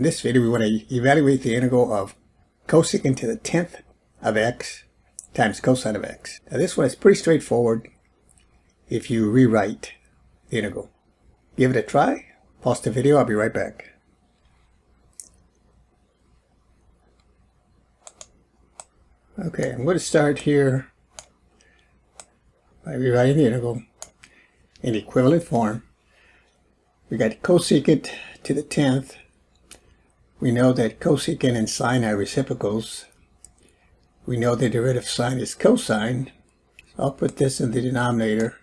In this video, we want to evaluate the integral of cosecant to the 10th of x times cosine of x. Now this one is pretty straightforward if you rewrite the integral. Give it a try. Pause the video. I'll be right back. Okay, I'm going to start here by rewriting the integral in the equivalent form. We got cosecant to the 10th. We know that cosecant and sine are reciprocals. We know the derivative sine is cosine. So I'll put this in the denominator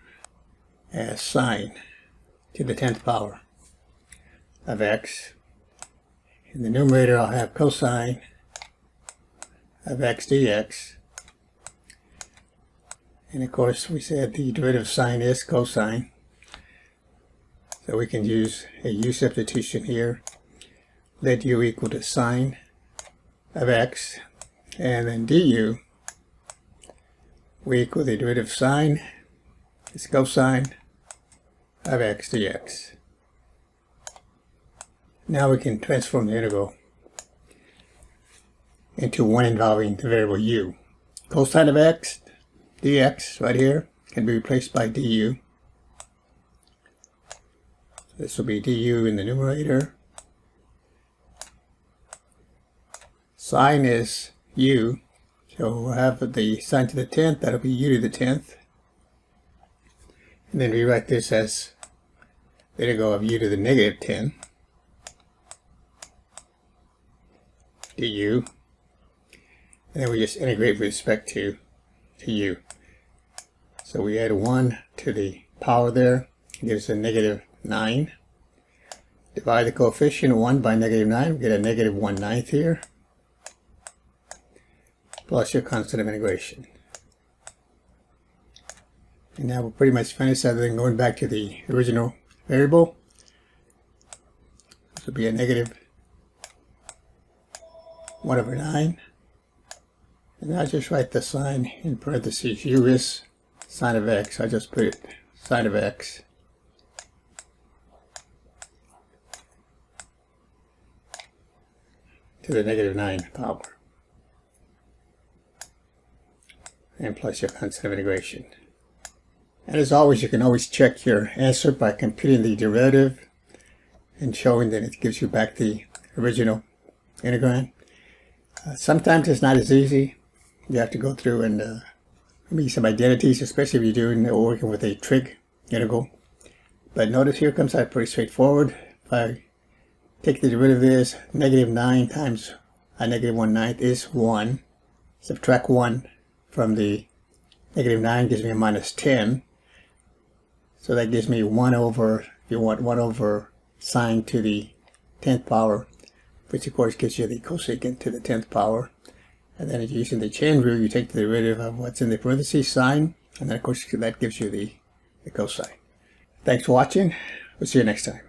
as sine to the 10th power of x. In the numerator, I'll have cosine of x dx. And of course, we said the derivative sine is cosine. So we can use a U-substitution here. Let u equal to sine of x. And then du, we equal the derivative sine is cosine of x dx. Now we can transform the integral into one involving the variable u. Cosine of x dx right here can be replaced by du. So this will be du in the numerator. Sine is u, so we'll have the sine to the 10th, that'll be u to the 10th. And then rewrite this as the integral of u to the negative 10 du. And then we just integrate with respect to u. So we add 1 to the power there, gives a negative 9. Divide the coefficient 1 by negative 9, we get a negative 1/9 here, plus your constant of integration. And now we're pretty much finished other than going back to the original variable. This will be a negative 1/9. And now I just write the sign in parentheses. U is sine of x. I just put it sine of x to the negative 9 power. And plus your constant of integration. And as always, you can always check your answer by computing the derivative and showing that it gives you back the original integrand. Sometimes it's not as easy. You have to go through and maybe some identities, especially if you're working with a trig integral. But notice here comes out pretty straightforward. If I take the derivative of this, negative 9 times a negative 1/9 is 1. Subtract 1 from the negative 9 gives me a minus 10. So that gives me 1 over, if you want, 1 over sine to the 10th power, which of course gives you the cosecant to the 10th power. And then using the chain rule, you take the derivative of what's in the parentheses, sine, and then of course that gives you the cosine. Thanks for watching. We'll see you next time.